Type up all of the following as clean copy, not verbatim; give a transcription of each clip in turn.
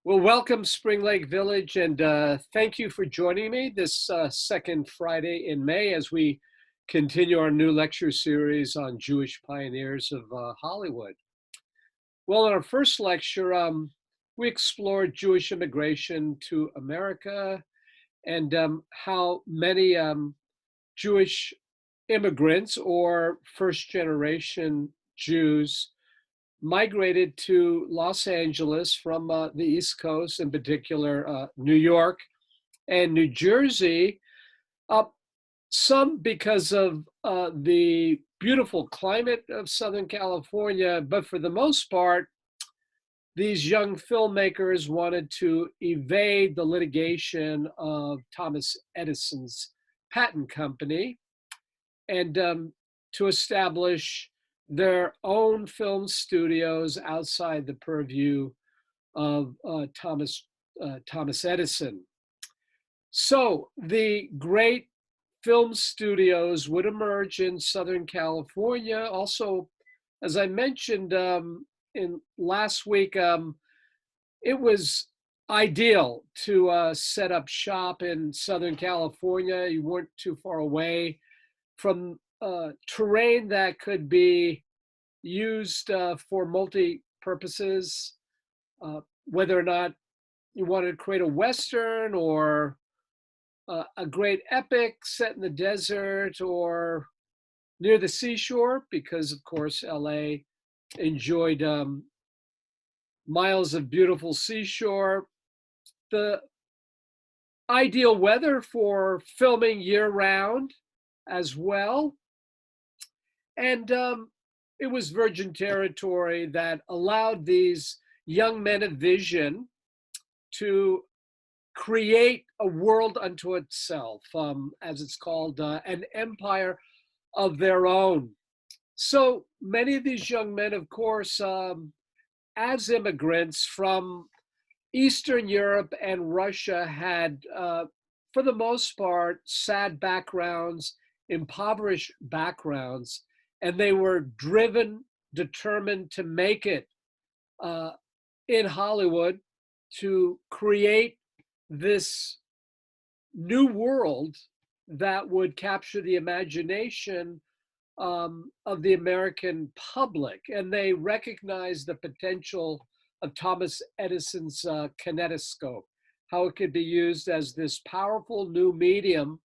Well, welcome Spring Lake Village, and thank you for joining me this second Friday in May as we continue our new lecture series on Jewish pioneers of Hollywood. Well, in our first lecture, we explored Jewish immigration to America and how many Jewish immigrants or first generation Jews migrated to Los Angeles from the East Coast, in particular New York and New Jersey, uh, some because of the beautiful climate of Southern California, but for the most part, these young filmmakers wanted to evade the litigation of Thomas Edison's patent company and to establish their own film studios outside the purview of Thomas Edison. So the great film studios would emerge in Southern California. Also, as I mentioned in last week, it was ideal to set up shop in Southern California. You weren't too far away from terrain that could be used for multi-purposes, whether or not you wanted to create a Western or a great epic set in the desert or near the seashore, because of course LA enjoyed miles of beautiful seashore. The ideal weather for filming year round as well. And it was virgin territory that allowed these young men of vision to create a world unto itself, as it's called, an empire of their own. So many of these young men, of course, as immigrants from Eastern Europe and Russia, had, for the most part, sad backgrounds, impoverished backgrounds, and they were driven, determined to make it uh, in Hollywood, to create this new world that would capture the imagination of the American public. And they recognized the potential of Thomas Edison's kinetoscope, how it could be used as this powerful new medium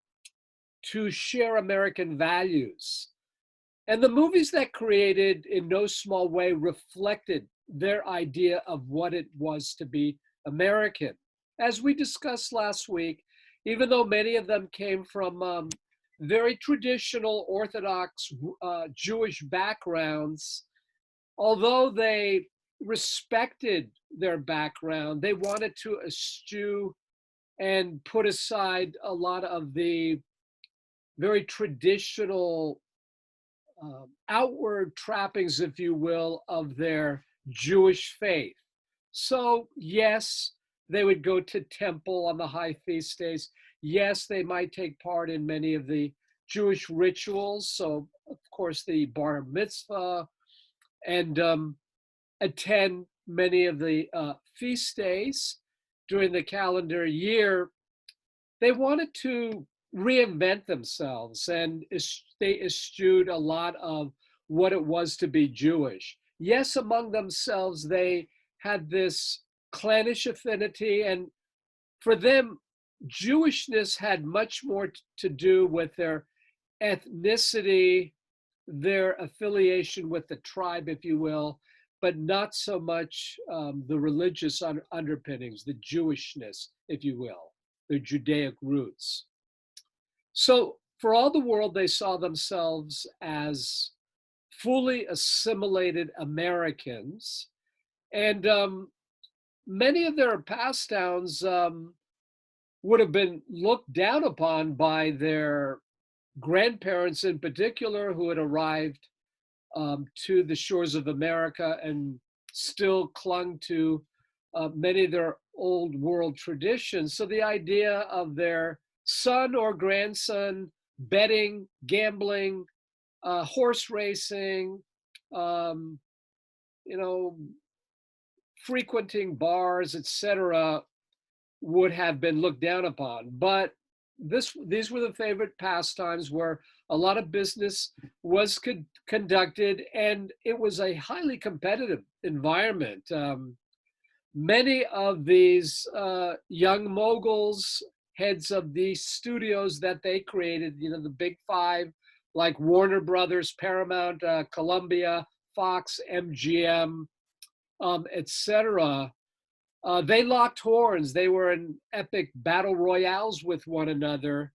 to share American values. And the movies that created, in no small way, reflected their idea of what it was to be American. As we discussed last week, even though many of them came from very traditional Orthodox Jewish backgrounds, although they respected their background, they wanted to eschew and put aside a lot of the very traditional outward trappings, if you will, of their Jewish faith. So, yes, they would go to temple on the high feast days. Yes, they might take part in many of the Jewish rituals. So, of course, the bar mitzvah, and attend many of the feast days during the calendar year. They wanted to reinvent themselves, and they eschewed a lot of what it was to be Jewish. Yes, among themselves, they had this clannish affinity, and for them, Jewishness had much more to do with their ethnicity, their affiliation with the tribe, if you will, but not so much the religious underpinnings, the Jewishness, if you will, their Judaic roots. So, for all the world, they saw themselves as fully assimilated Americans. And many of their pass downs would have been looked down upon by their grandparents, in particular, who had arrived to the shores of America and still clung to many of their old world traditions. So the idea of their son or grandson betting, gambling, horse racing, um, you know, frequenting bars, etc., would have been looked down upon. But these were the favorite pastimes where a lot of business was conducted, and it was a highly competitive environment. Many of these young moguls, heads of these studios that they created, the big five, like Warner Brothers, Paramount, Columbia, Fox, MGM, etc., they locked horns. They were in epic battle royales with one another,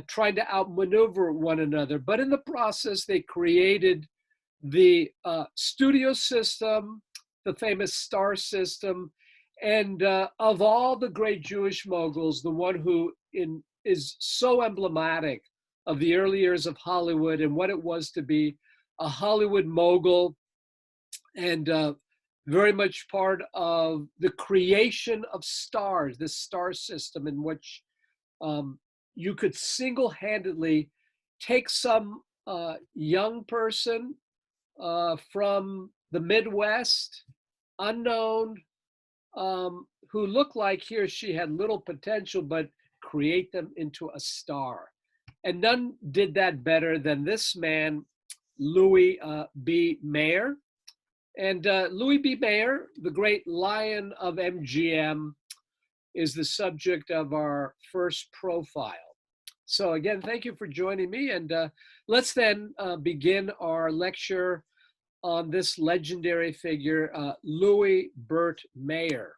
trying to outmaneuver one another. But in the process, they created the studio system, the famous star system. And of all the great Jewish moguls, the one who is so emblematic of the early years of Hollywood and what it was to be a Hollywood mogul, and very much part of the creation of stars, this star system in which you could single-handedly take some young person from the Midwest, unknown, who looked like he or she had little potential, but create them into a star. And none did that better than this man, Louis B. Mayer. And Louis B. Mayer, the great lion of MGM, is the subject of our first profile. So again, thank you for joining me. And let's then begin our lecture on this legendary figure, Louis Burt Mayer.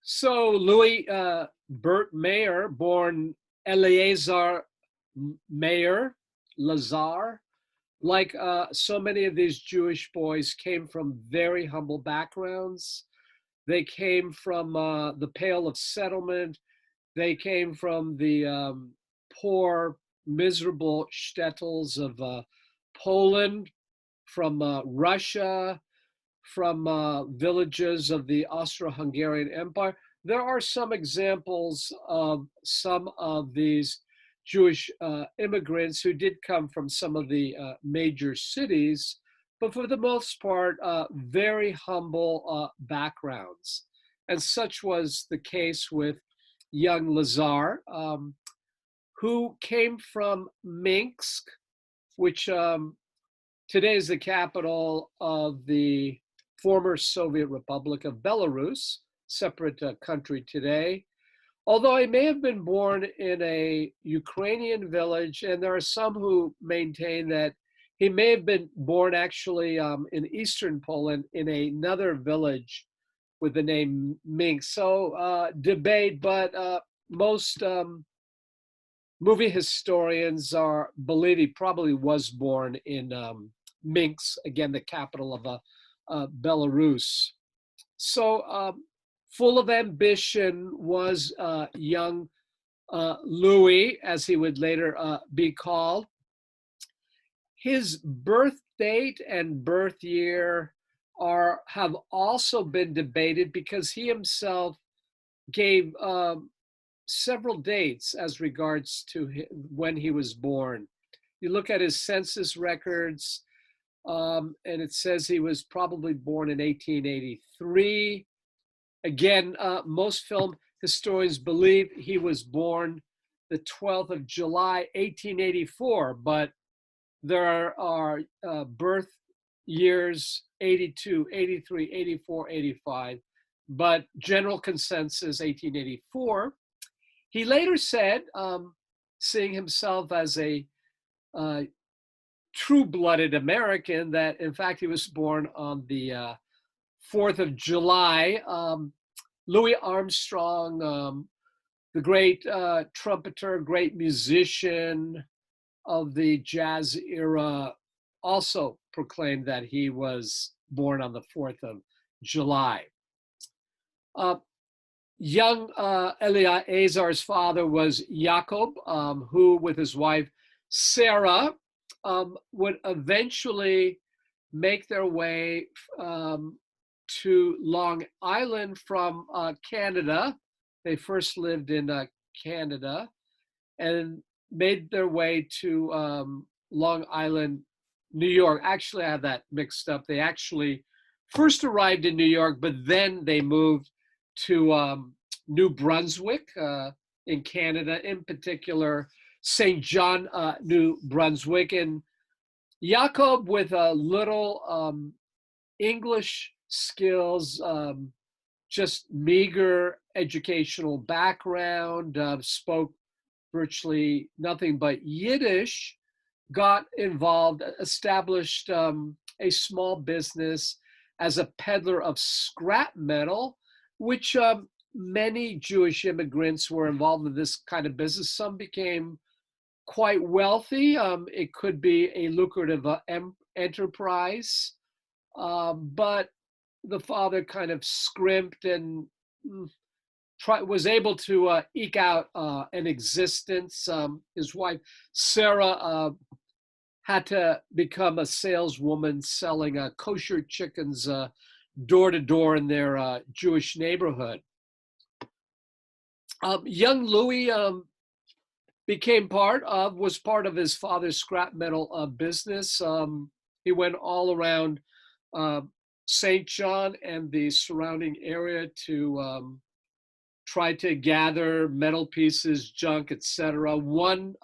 So Louis Burt Mayer, born Eleazar Mayer Lazar, like so many of these Jewish boys, came from very humble backgrounds. They came from the Pale of Settlement. They came from the poor, miserable shtetls of Poland, from Russia, from villages of the Austro-Hungarian Empire. There are some examples of some of these Jewish immigrants who did come from some of the major cities, but for the most part, very humble backgrounds. And such was the case with young Lazar, who came from Minsk, which today is the capital of the former Soviet Republic of Belarus, separate country today. Although he may have been born in a Ukrainian village, and there are some who maintain that he may have been born actually in eastern Poland in another village with the name Minsk. So debate, but most movie historians believe he probably was born in Minsk, again, the capital of Belarus. So full of ambition was young Louis, as he would later be called. His birth date and birth year have also been debated because he himself gave several dates as regards to when he was born. You look at his census records, and it says he was probably born in 1883. Again, most film historians believe he was born the 12th of July, 1884, but there are birth years 82, 83, 84, 85, but general consensus 1884. He later said, seeing himself as a true-blooded American, that in fact he was born on the 4th of July. Louis Armstrong, the great trumpeter, great musician of the jazz era, also proclaimed that he was born on the 4th of July. Young Eleazar's father was Jacob, who with his wife Sarah would eventually make their way to Long Island from Canada. They first lived in Canada and made their way to Long Island, New York. Actually, I have that mixed up. They actually first arrived in New York, but then they moved to New Brunswick in Canada, in particular, St. John, New Brunswick. And Jakob, with a little English skills, just meager educational background, spoke virtually nothing but Yiddish, got involved, established a small business as a peddler of scrap metal, which many Jewish immigrants were involved in this kind of business. Some became quite wealthy. It could be a lucrative enterprise, but the father kind of scrimped and was able to eke out an existence. His wife, Sarah, had to become a saleswoman selling kosher chickens door to door in their Jewish neighborhood. Young Louis was part of his father's scrap metal business. He went all around St. John and the surrounding area to try to gather metal pieces, junk, etc. One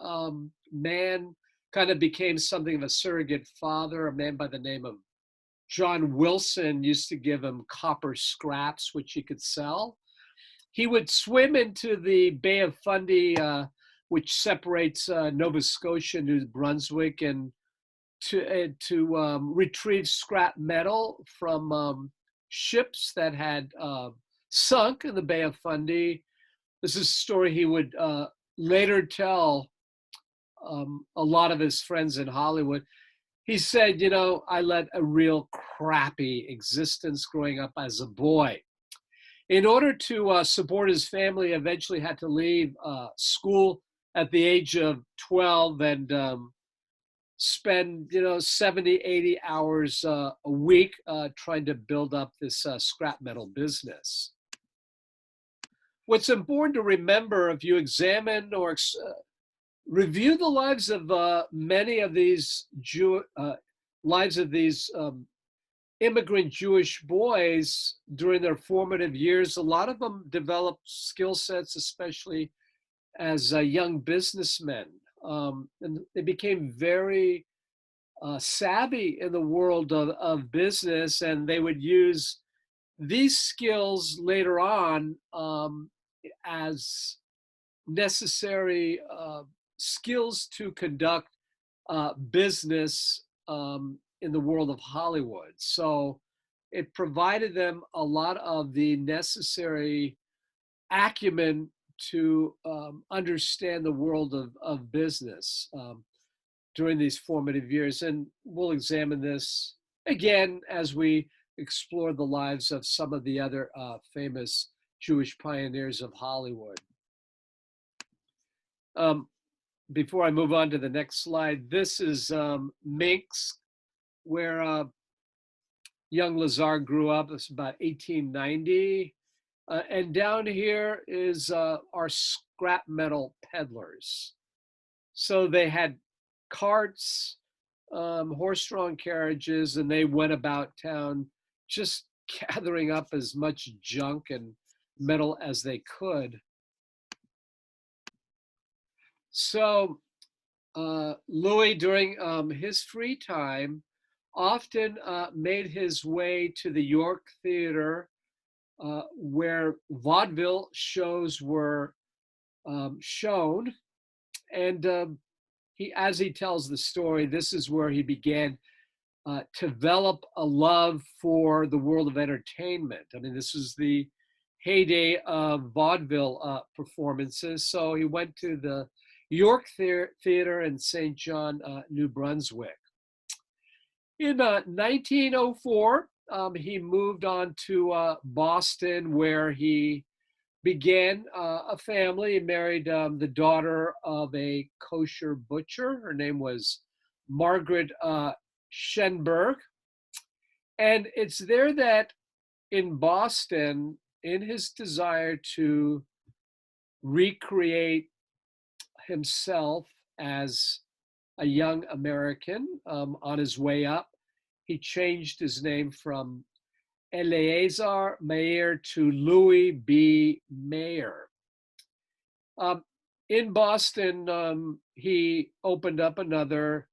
man kind of became something of a surrogate father. A man by the name of John Wilson used to give him copper scraps, which he could sell. He would swim into the Bay of Fundy, which separates Nova Scotia and New Brunswick, and to retrieve scrap metal from ships that had sunk in the Bay of Fundy. This is a story he would later tell a lot of his friends in Hollywood. He said, I led a real crappy existence growing up as a boy. In order to support his family, eventually had to leave school at the age of 12 and spend 70, 80 hours a week trying to build up this scrap metal business. What's important to remember, if you examine or review the lives of many of these immigrant Jewish boys during their formative years, a lot of them developed skill sets, especially as young businessmen. And they became very savvy in the world of business, and they would use these skills later on as necessary skills to conduct business in the world of Hollywood. So it provided them a lot of the necessary acumen to understand the world of business during these formative years. And we'll examine this again as we explore the lives of some of the other famous Jewish pioneers of Hollywood. Before I move on to the next slide, this is Minsk, where young Lazar grew up. It's about 1890. And down here is our scrap metal peddlers. So they had carts, horse-drawn carriages, and they went about town just gathering up as much junk and metal as they could. So Louis, during his free time, often made his way to the York Theater, where vaudeville shows were shown. And as he tells the story, this is where he began to develop a love for the world of entertainment. I mean, this was the heyday of vaudeville performances. So he went to the York Theater in St. John, New Brunswick. In 1904, he moved on to Boston, where he began a family. He married the daughter of a kosher butcher. Her name was Margaret Schenberg. And it's there that in Boston, in his desire to recreate himself as a young American on his way up, he changed his name from Eleazar Mayer to Louis B. Mayer. Um, in Boston, he opened up another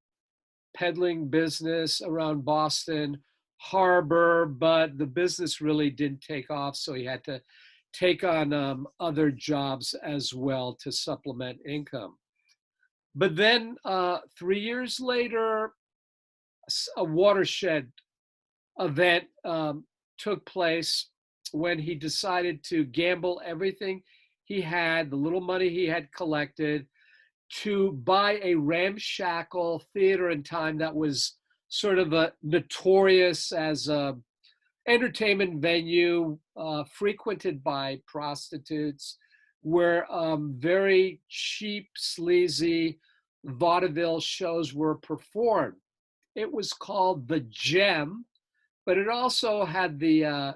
peddling business around Boston Harbor, but the business really didn't take off, so he had to take on other jobs as well to supplement income. But then 3 years later, a watershed event took place when he decided to gamble everything he had, the little money he had collected, to buy a ramshackle theater in time that was sort of a notorious as a entertainment venue frequented by prostitutes, where very cheap, sleazy vaudeville shows were performed. It was called the Gem, but it also had the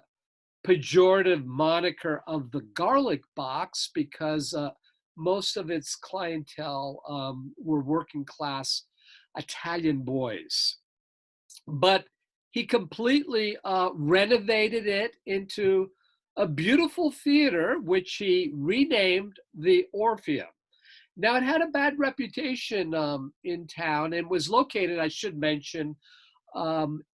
pejorative moniker of the Garlic Box because most of its clientele were working class Italian boys. But he completely renovated it into a beautiful theater, which he renamed the Orpheum. Now, it had a bad reputation in town and was located, I should mention,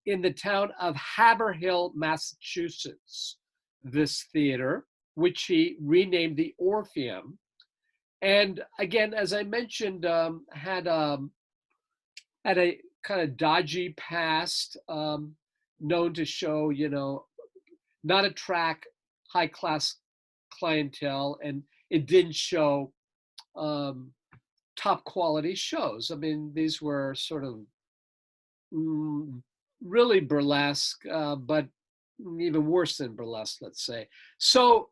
in the town of Haverhill, Massachusetts, this theater, which he renamed the Orpheum. And again, as I mentioned, had a kind of dodgy past, known to show, not attract high class clientele, and it didn't show top quality shows. I mean, these were sort of really burlesque, but even worse than burlesque, let's say. So,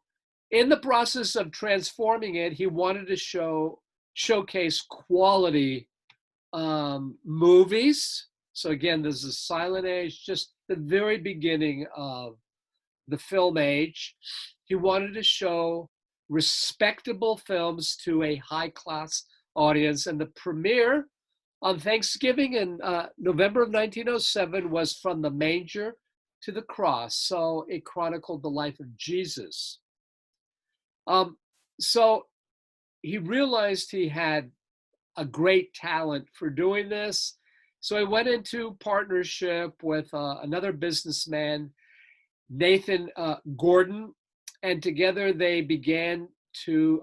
in the process of transforming it, he wanted to showcase quality movies. So again, this is silent age, just the very beginning of the film age. He wanted to show respectable films to a high class audience, and the premiere on Thanksgiving in November of 1907 was From the Manger to the Cross. So it chronicled the life of Jesus. So he realized he had a great talent for doing this. So he went into partnership with another businessman, Nathan Gordon, and together they began to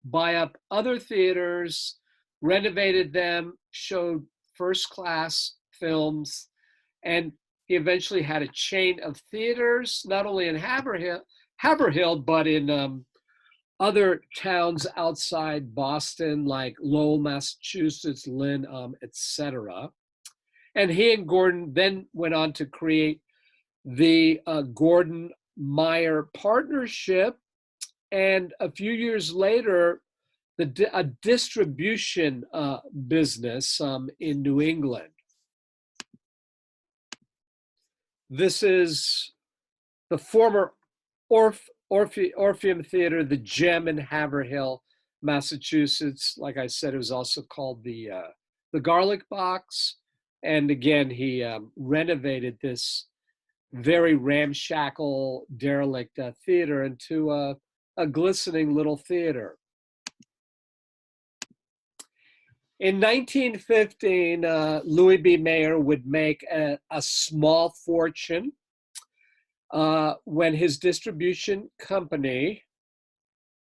buy up other theaters, renovated them, showed first class films, and he eventually had a chain of theaters, not only in Haverhill, but in other towns outside Boston, like Lowell, Massachusetts, Lynn, etc. And he and Gordon then went on to create the Gordon Mayer Partnership. And a few years later, a distribution business in New England. This is the former Orpheum Theater, the Gem in Haverhill, Massachusetts. Like I said, it was also called the Garlic Box. And again, he renovated this very ramshackle, derelict theater into a glistening little theater. In 1915, Louis B. Mayer would make a small fortune when his distribution company,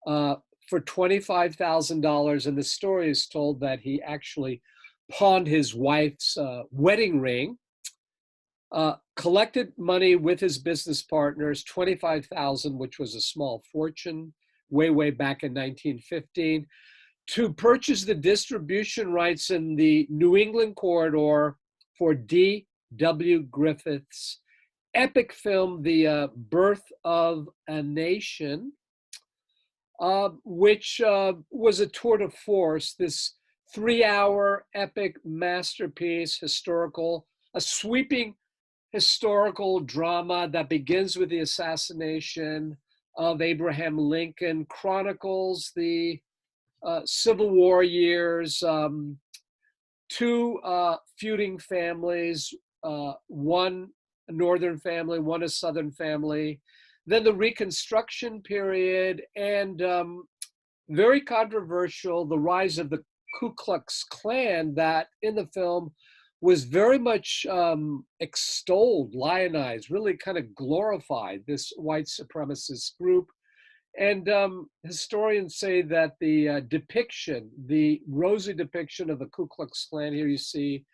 for $25,000, and the story is told that he actually pawned his wife's wedding ring, collected money with his business partners, $25,000, which was a small fortune, way back in 1915, to purchase the distribution rights in the New England corridor for D.W. Griffith's epic film, The Birth of a Nation, which was a tour de force, this 3-hour epic masterpiece, a sweeping historical drama that begins with the assassination of Abraham Lincoln, chronicles the Civil War years, two feuding families, one a northern family, one a southern family. Then the Reconstruction period, and very controversial, the rise of the Ku Klux Klan, that in the film was very much extolled, lionized, really kind of glorified this white supremacist group. And historians say that the depiction, the rosy depiction of the Ku Klux Klan, here you see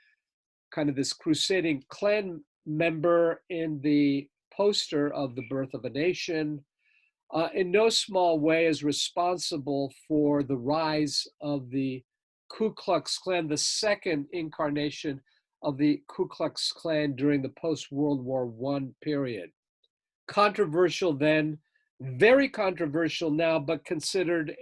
kind of this crusading Klan member in the poster of The Birth of a Nation, in no small way is responsible for the rise of the Ku Klux Klan, the second incarnation of the Ku Klux Klan during the post-World War I period. Controversial then, very controversial now, but considered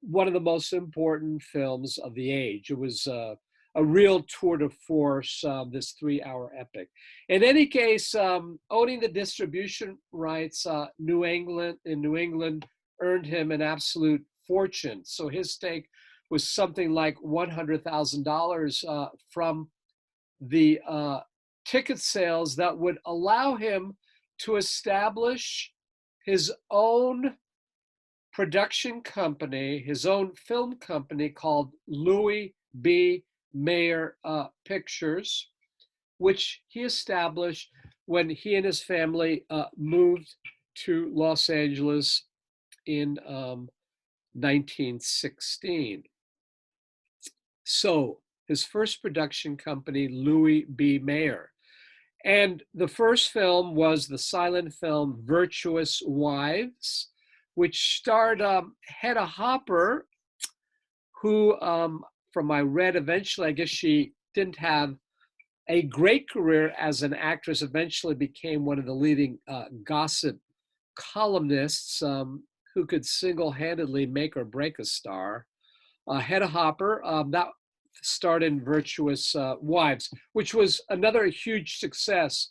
one of the most important films of the age. It was a real tour de force, this 3-hour epic. In any case, owning the distribution rights, New England earned him an absolute fortune. So his stake was something like $100,000 from the ticket sales that would allow him to establish his own production company, his own film company called Louis B. Mayer Pictures, which he established when he and his family moved to Los Angeles in 1916. So his first production company, Louis B. Mayer. And the first film was the silent film Virtuous Wives, which starred Hedda Hopper, who, from I read, eventually, I guess she didn't have a great career as an actress, eventually became one of the leading gossip columnists who could single-handedly make or break a star. Hedda Hopper, that starred in Virtuous Wives, which was another huge success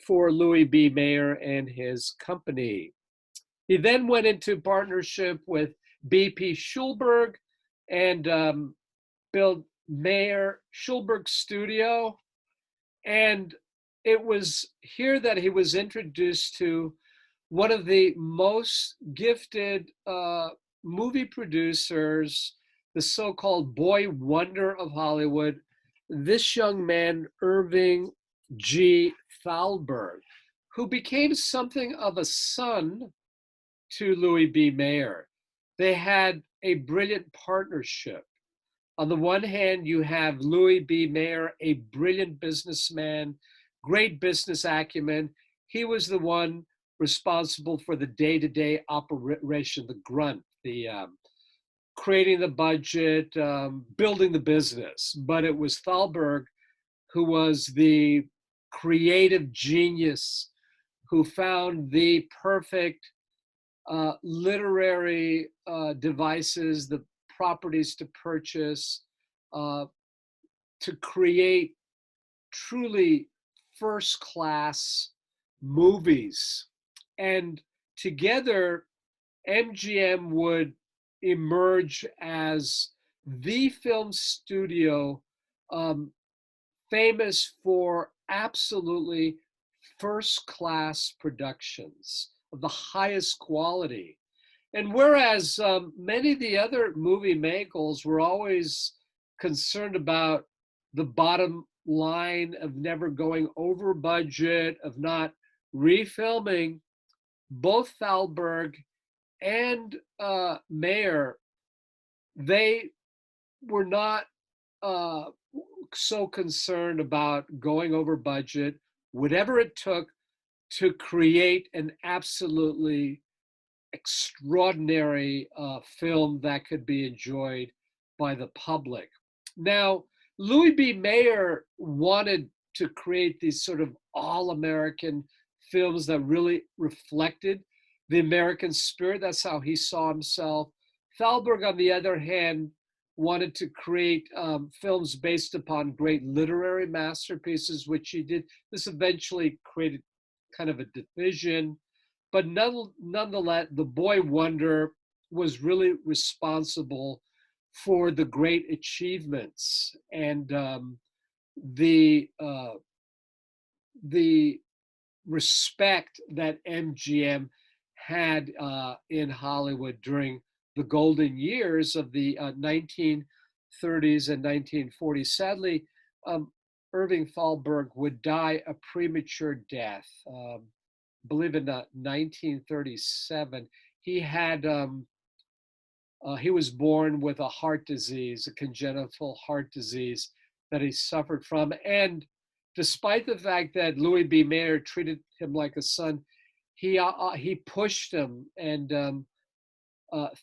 for Louis B. Mayer and his company. He then went into partnership with B.P. Schulberg and built Mayer Schulberg Studio. And it was here that he was introduced to one of the most gifted movie producers, the so-called boy wonder of Hollywood, this young man, Irving G. Thalberg, who became something of a son to Louis B. Mayer. They had a brilliant partnership. On the one hand, you have Louis B. Mayer, a brilliant businessman, great business acumen. He was the one responsible for the day-to-day operation, the grunt, the creating the budget, building the business. But it was Thalberg who was the creative genius who found the perfect literary devices, the properties to purchase, to create truly first-class movies. And together, MGM would emerge as the film studio famous for absolutely first-class productions of the highest quality. And whereas many of the other movie magnats were always concerned about the bottom line of never going over budget, of not refilming, both Thalberg and Mayer, they were not so concerned about going over budget, whatever it took to create an absolutely extraordinary film that could be enjoyed by the public. Now, Louis B. Mayer wanted to create these sort of all-American films that really reflected the American spirit. That's how he saw himself. Thalberg, on the other hand, wanted to create films based upon great literary masterpieces, which he did. This eventually created kind of a division. But nonetheless, the boy wonder was really responsible for the great achievements and the the respect that MGM had in Hollywood during the golden years of the 1930s and 1940s. Sadly, um, Irving Thalberg would die a premature death. I believe in 1937. He had he was born with a heart disease, a congenital heart disease that he suffered from. And despite the fact that Louis B. Mayer treated him like a son, he pushed him, and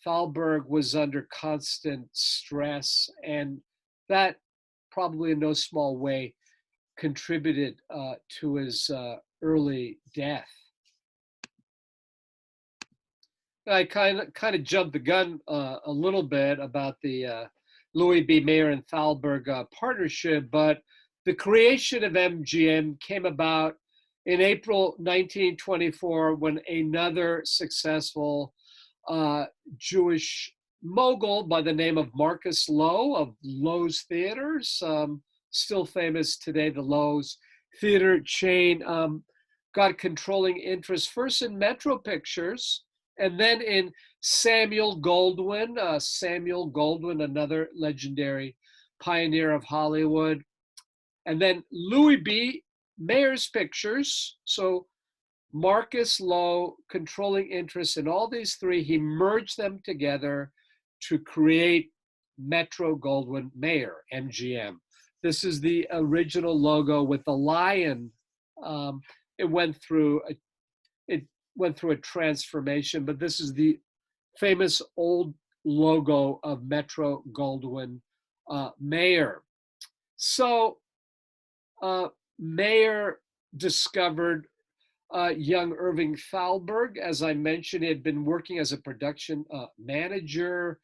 Thalberg was under constant stress, and that probably in no small way contributed to his early death. I kind of jumped the gun a little bit about the Louis B. Mayer and Thalberg partnership, but the creation of MGM came about in April 1924 when another successful uh, Jewish mogul by the name of Marcus Loew of Loew's Theaters, still famous today, the Loew's theater chain, got controlling interest first in Metro Pictures and then in Samuel Goldwyn. Samuel Goldwyn, another legendary pioneer of Hollywood. And then Louis B. Mayer's Pictures. So Marcus Loew controlling interest in all these three. He merged them together to create Metro Goldwyn Mayer, MGM. This is the original logo with the lion. Um, it went through a transformation, but this is the famous old logo of Metro Goldwyn Mayer. So Mayer discovered young Irving Thalberg. As I mentioned, he had been working as a production manager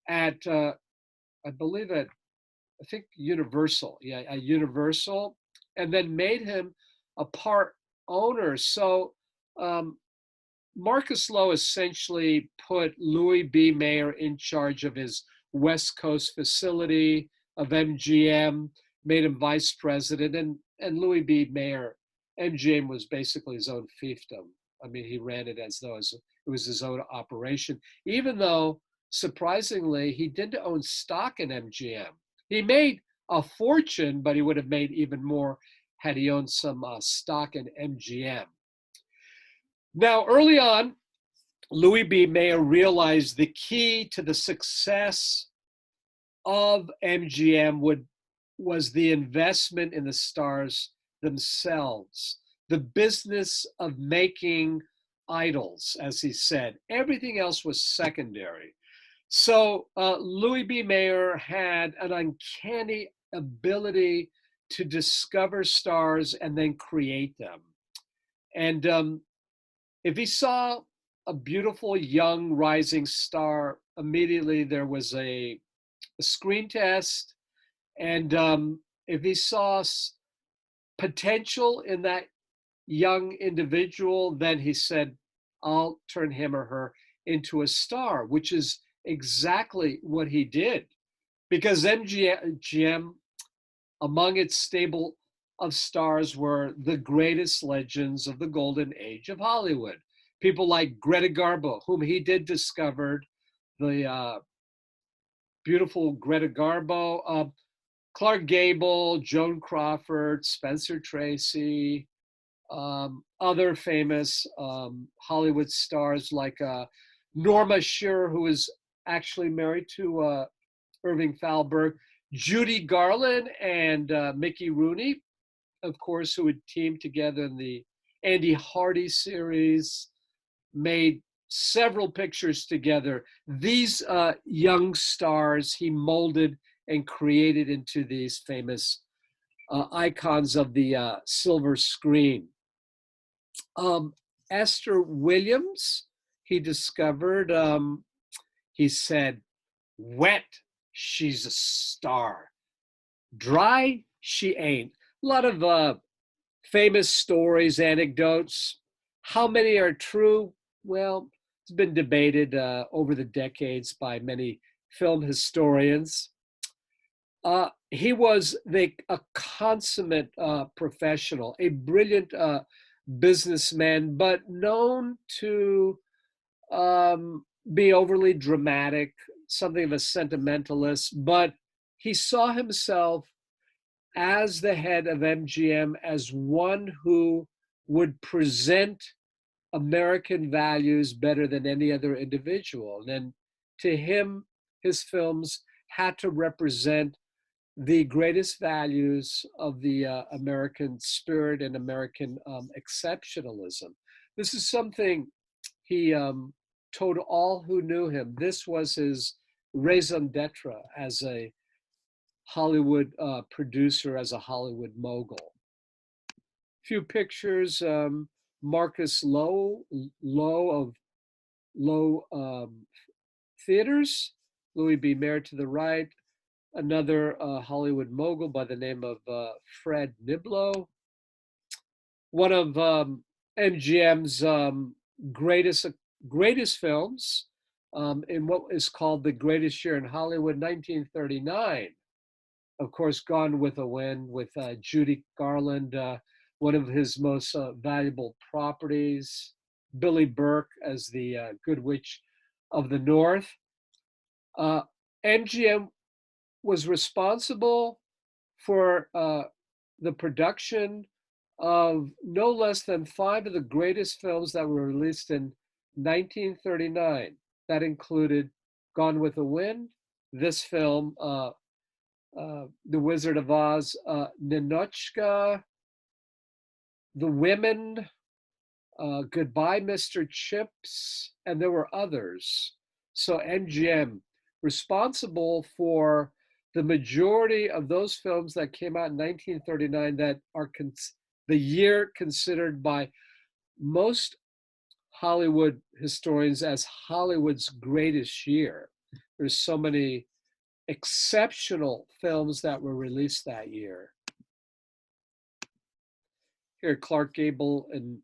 at, I believe I think Universal, yeah, at Universal, and then made him a part owner. So um, Marcus Loew essentially put Louis B. Mayer in charge of his West Coast facility of MGM, made him vice president, and Louis B. Mayer, MGM was basically his own fiefdom. I mean, he ran it as though it was his own operation, even though surprisingly, he didn't own stock in MGM. He made a fortune, but he would have made even more had he owned some stock in MGM. Now, early on, Louis B. Mayer realized the key to the success of MGM was the investment in the stars themselves, the business of making idols, as he said. Everything else was secondary. So Louis B. Mayer had an uncanny ability to discover stars and then create them. And if he saw a beautiful young rising star, immediately there was a screen test. And if he saw potential in that young individual, then he said, I'll turn him or her into a star, which is exactly what he did. Because MGM, among its stable of stars, were the greatest legends of the golden age of Hollywood. People like Greta Garbo, whom he did discover, the beautiful Greta Garbo, Clark Gable, Joan Crawford, Spencer Tracy, other famous Hollywood stars like Norma Shearer, who is actually married to Irving Thalberg, Judy Garland, and Mickey Rooney, of course, who would team together in the Andy Hardy series, made several pictures together. These young stars he molded and created into these famous icons of the silver screen. Esther Williams, he discovered, he said, wet, she's a star. Dry, she ain't. A lot of famous stories, anecdotes. How many are true? Well, it's been debated over the decades by many film historians. He was a consummate professional, a brilliant businessman, but known to be overly dramatic, something of a sentimentalist. But he saw himself as the head of MGM as one who would present American values better than any other individual. And to him, his films had to represent the greatest values of the American spirit and American exceptionalism. This is something he told all who knew him. This was his raison d'etre as a Hollywood producer, as a Hollywood mogul. Few pictures. Marcus Lowe of Lowe Theaters, Louis B. Mayer to the right, another Hollywood mogul by the name of Fred Niblo, one of MGM's greatest films in what is called the greatest year in Hollywood, 1939. Of course, Gone with a Wind with Judy Garland, one of his most valuable properties. Billy Burke as the Good Witch of the North. MGM was responsible for the production of no less than 5 of the greatest films that were released in 1939. That included Gone with the Wind, this film, The Wizard of Oz, Ninotchka, The Women, Goodbye, Mr. Chips, and there were others. So MGM responsible for the majority of those films that came out in 1939 that are the year considered by most Hollywood historians as Hollywood's greatest year. There's so many exceptional films that were released that year. Here, Clark Gable and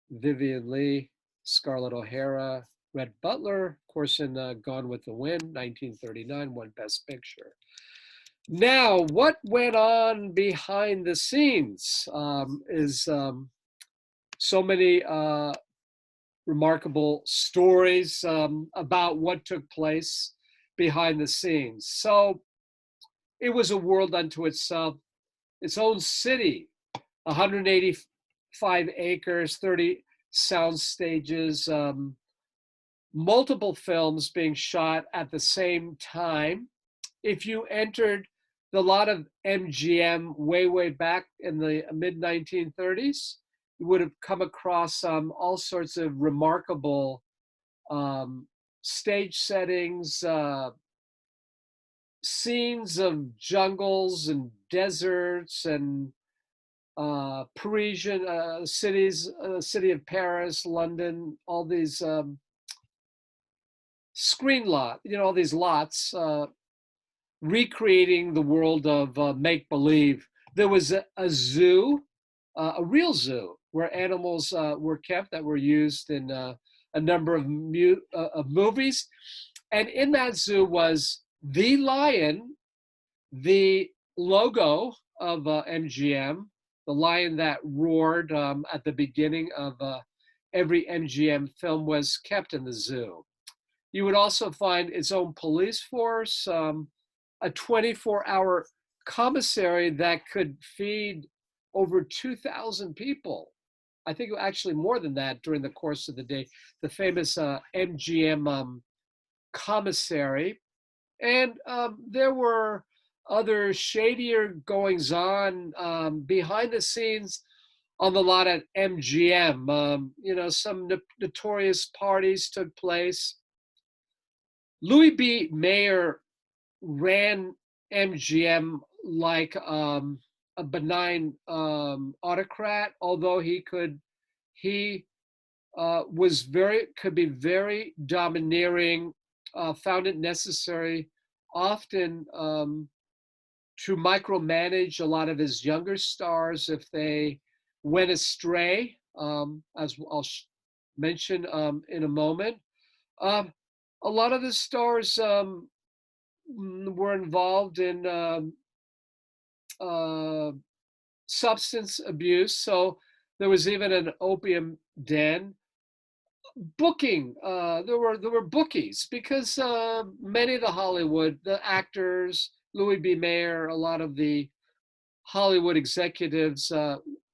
Vivian Leigh, Scarlett O'Hara, Rhett Butler, of course, in Gone with the Wind, 1939, won Best Picture. Now, what went on behind the scenes is so many remarkable stories about what took place behind the scenes. So it was a world unto itself, its own city, 185 acres, 30 sound stages, multiple films being shot at the same time. If you entered the lot of MGM way back in the mid 1930s, you would have come across all sorts of remarkable stage settings, scenes of jungles and deserts and Parisian cities, city of Paris, London, all these all these lots recreating the world of make believe. There was a zoo, a real zoo, where animals were kept that were used in a number of movies. And in that zoo was the lion, the logo of MGM, the lion that roared at the beginning of every MGM film was kept in the zoo. You would also find its own police force, a 24-hour commissary that could feed over 2,000 people. I think actually more than that during the course of the day. The famous MGM commissary. And there were other shadier goings on behind the scenes on the lot at MGM. Some notorious parties took place. Louis B. Mayer ran MGM like a benign autocrat, although he could be very domineering, found it necessary often to micromanage a lot of his younger stars if they went astray, as I'll mention in a moment. A lot of the stars were involved in uh, substance abuse. So there was even an opium den. Booking, there were bookies because many of the actors, Louis B. Mayer, a lot of the Hollywood executives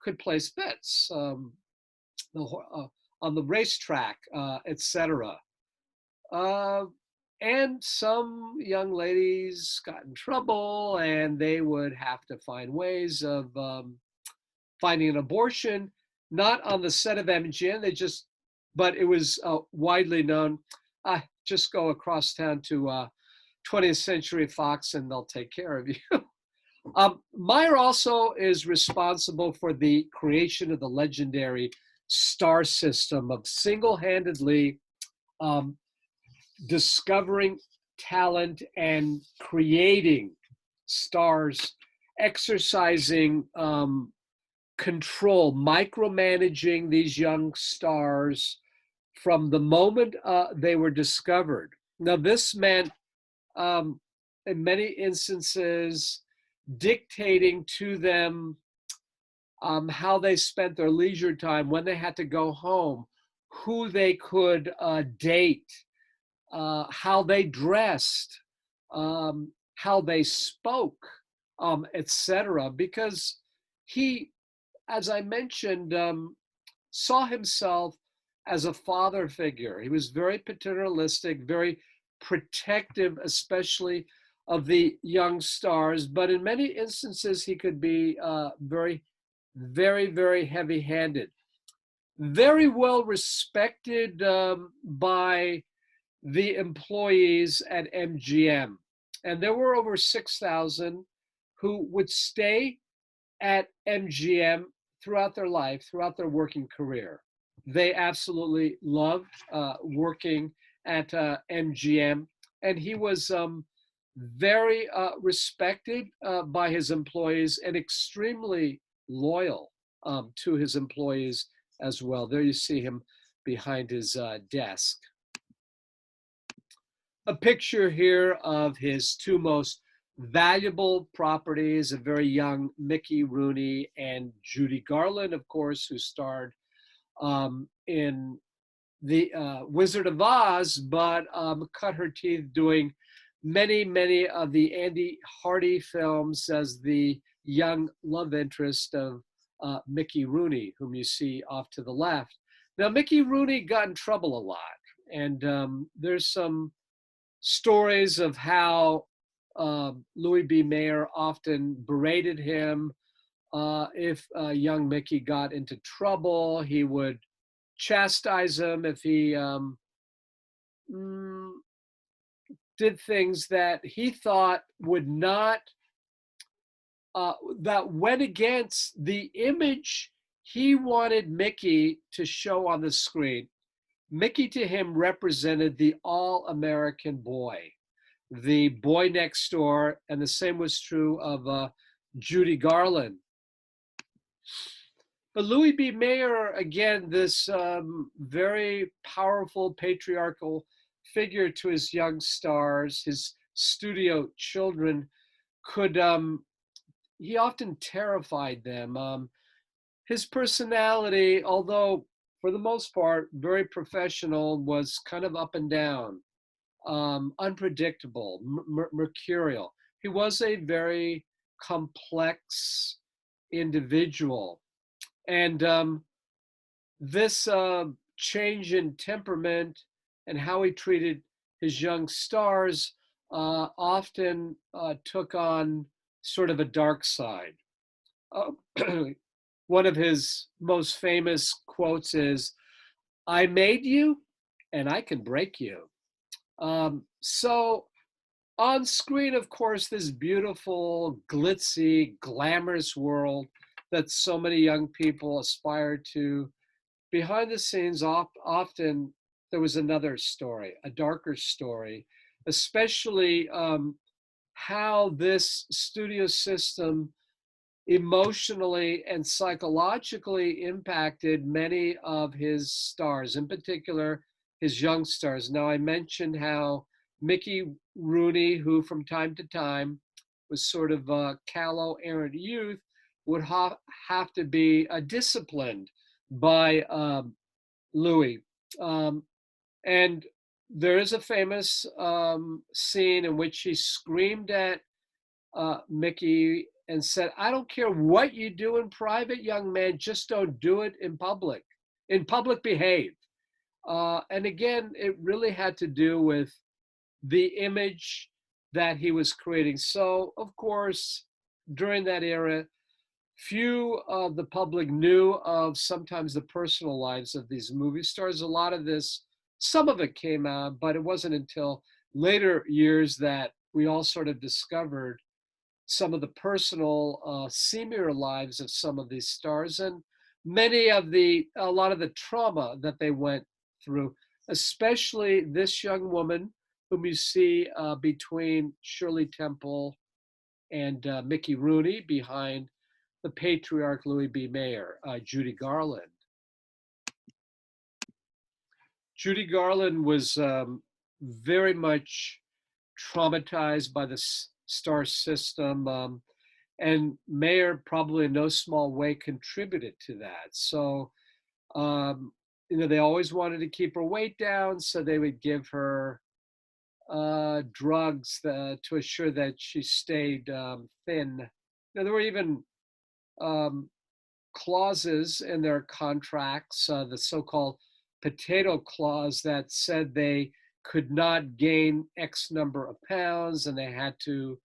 could place bets the, on the racetrack, etc. Uh, and some young ladies got in trouble, and they would have to find ways of finding an abortion, not on the set of MGM. But it was widely known. Just go across town to 20th Century Fox, and they'll take care of you. Meyer also is responsible for the creation of the legendary star system of single-handedly um, discovering talent and creating stars, exercising control, micromanaging these young stars from the moment they were discovered. Now, this meant, in many instances, dictating to them how they spent their leisure time, when they had to go home, who they could date, how they dressed, how they spoke, etc. Because he, as I mentioned, saw himself as a father figure. He was very paternalistic, very protective, especially of the young stars. But in many instances, he could be very, very, very heavy handed. Very well respected by the employees at MGM. And there were over 6,000 who would stay at MGM throughout their life, throughout their working career. They absolutely loved working at MGM, and he was very respected by his employees and extremely loyal to his employees as well. There you see him behind his desk. A picture here of his two most valuable properties, a very young Mickey Rooney and Judy Garland, of course, who starred in the Wizard of Oz, but cut her teeth doing many, many of the Andy Hardy films as the young love interest of Mickey Rooney, whom you see off to the left. Now, Mickey Rooney got in trouble a lot, and there's some stories of how Louis B. Mayer often berated him. If young Mickey got into trouble, he would chastise him if he mm, did things that he thought would not, that went against the image he wanted Mickey to show on the screen. Mickey to him represented the all-American boy, the boy next door, and the same was true of Judy Garland. But Louis B. Mayer, again, this very powerful patriarchal figure to his young stars, his studio children, could he often terrified them. His personality, although for the most part very professional, was kind of up and down, unpredictable, mercurial. He was a very complex individual. And this change in temperament and how he treated his young stars often took on sort of a dark side. One of his most famous quotes is, "I made you and I can break you." So on screen, of course, this beautiful, glitzy, glamorous world that so many young people aspire to. Behind the scenes, often there was another story, a darker story, especially how this studio system emotionally and psychologically impacted many of his stars, in particular his young stars. Now, I mentioned how Mickey Rooney, who from time to time was sort of callow, errant youth, would have to be disciplined by Louis. Um, and there is a famous scene in which he screamed at Mickey and said, "I don't care what you do in private, young man, just don't do it in public. In public, behave." And again, it really had to do with the image that he was creating. So, of course, during that era, few of the public knew of sometimes the personal lives of these movie stars. A lot of this, some of it came out, but it wasn't until later years that we all sort of discovered some of the personal, seamier lives of some of these stars, and a lot of the trauma that they went through, especially this young woman whom you see between Shirley Temple and Mickey Rooney behind the patriarch Louis B. Mayer, Judy Garland. Judy Garland was very much traumatized by the star system, and Mayer probably in no small way contributed to that. So, they always wanted to keep her weight down, so they would give her drugs to assure that she stayed thin. There were even clauses in their contracts, the so-called potato clause, that said they could not gain X number of pounds, and they had to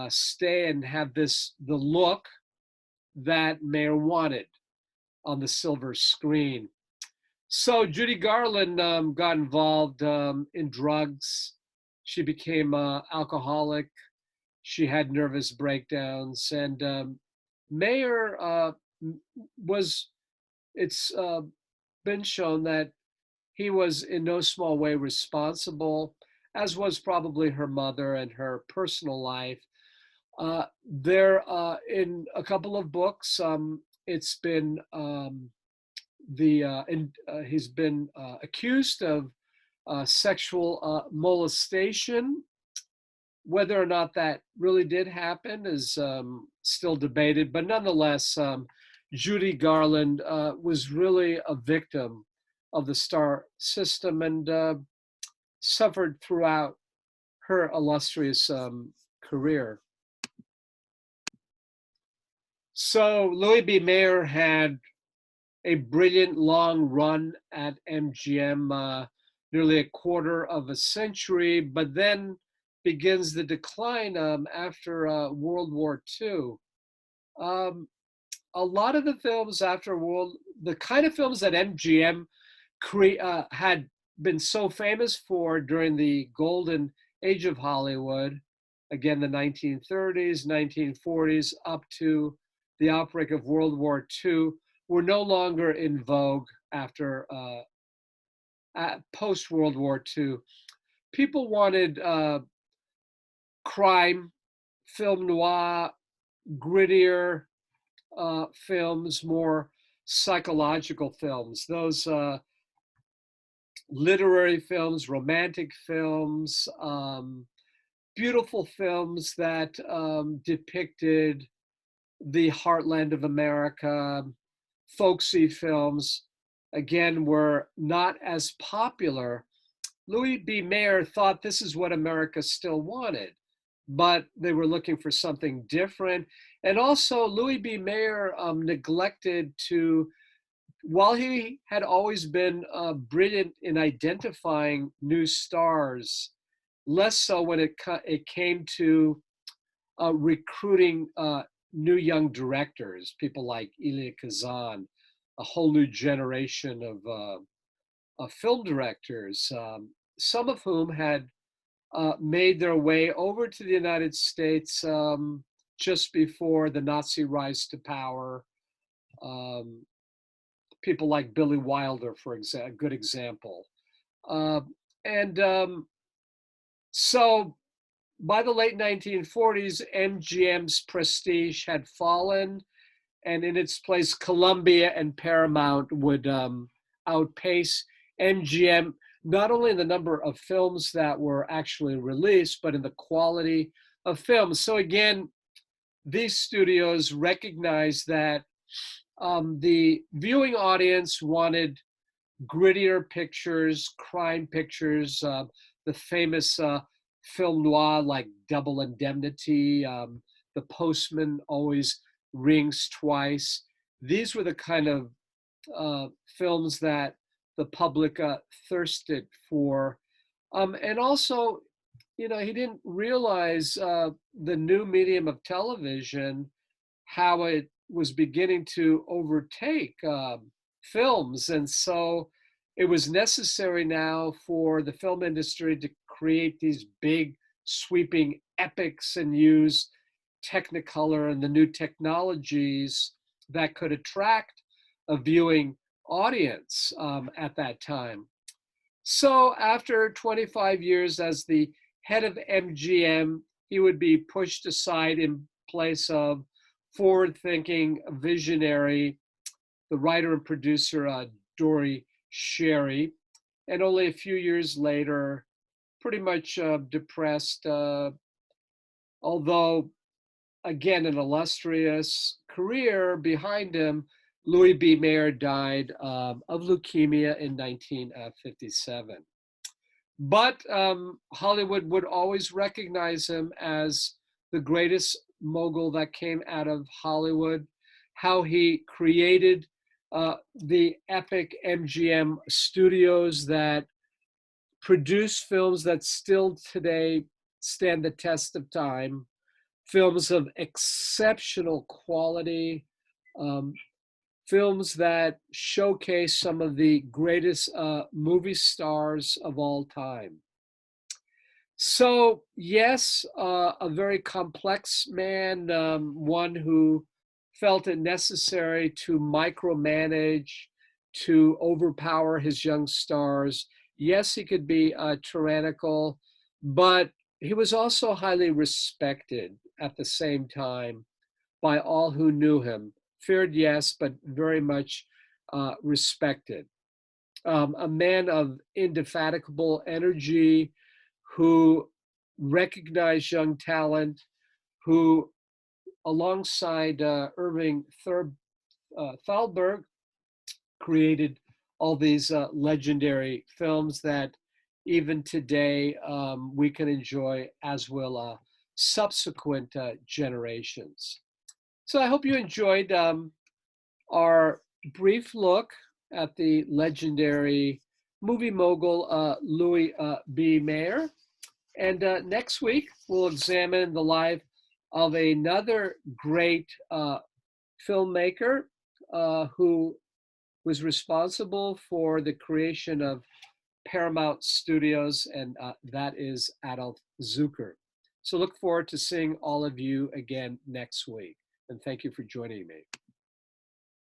stay and have the look that Mayer wanted on the silver screen. So Judy Garland got involved in drugs. She became alcoholic. She had nervous breakdowns, and Mayer was. It's been shown that he was in no small way responsible, as was probably her mother and her personal life. There, in a couple of books, it's been he's been accused of sexual molestation. Whether or not that really did happen is still debated, but nonetheless, Judy Garland was really a victim of the star system and suffered throughout her illustrious career. So Louis B. Mayer had a brilliant long run at MGM, nearly a quarter of a century, but then begins the decline after World War II. A lot of the films after the kind of films that MGM had been so famous for during the golden age of Hollywood, again, the 1930s, 1940s, up to the outbreak of World War II, were no longer in vogue after post World War II. People wanted crime, film noir, grittier films, more psychological films. Those literary films, romantic films, beautiful films that depicted the heartland of America, folksy films, again, were not as popular. Louis B. Mayer thought this is what America still wanted, but they were looking for something different. And also, Louis B. Mayer neglected to, while he had always been brilliant in identifying new stars, less so when it came to recruiting new young directors, people like Elia Kazan, a whole new generation of film directors, some of whom had made their way over to the United States just before the Nazi rise to power. People like Billy Wilder, for example, a good example. And so by the late 1940s, MGM's prestige had fallen, and in its place, Columbia and Paramount would outpace MGM, not only in the number of films that were actually released, but in the quality of films. So again, these studios recognized that the viewing audience wanted grittier pictures, crime pictures, the famous film noir like Double Indemnity, The Postman Always Rings Twice. These were the kind of films that the public thirsted for. And also, he didn't realize the new medium of television, how it was beginning to overtake films. And so it was necessary now for the film industry to create these big, sweeping epics and use Technicolor and the new technologies that could attract a viewing audience at that time. So after 25 years as the head of MGM, he would be pushed aside in place of forward-thinking visionary, the writer and producer Dori Sherry. And only a few years later, pretty much depressed, although again, an illustrious career behind him, Louis B. Mayer died of leukemia in 1957. But Hollywood would always recognize him as the greatest mogul that came out of Hollywood, how he created the epic MGM studios that produce films that still today stand the test of time, films of exceptional quality, um, films that showcase some of the greatest movie stars of all time. So, yes, a very complex man, one who felt it necessary to micromanage, to overpower his young stars. Yes, he could be tyrannical, but he was also highly respected at the same time by all who knew him. Feared, yes, but very much respected. A man of indefatigable energy who recognized young talent, who, alongside Irving Thalberg, created all these legendary films that even today we can enjoy, as will subsequent generations. So I hope you enjoyed our brief look at the legendary movie mogul Louis B. Mayer. And next week, we'll examine the life of another great filmmaker who was responsible for the creation of Paramount Studios, and that is Adolf Zukor. So look forward to seeing all of you again next week. And thank you for joining me.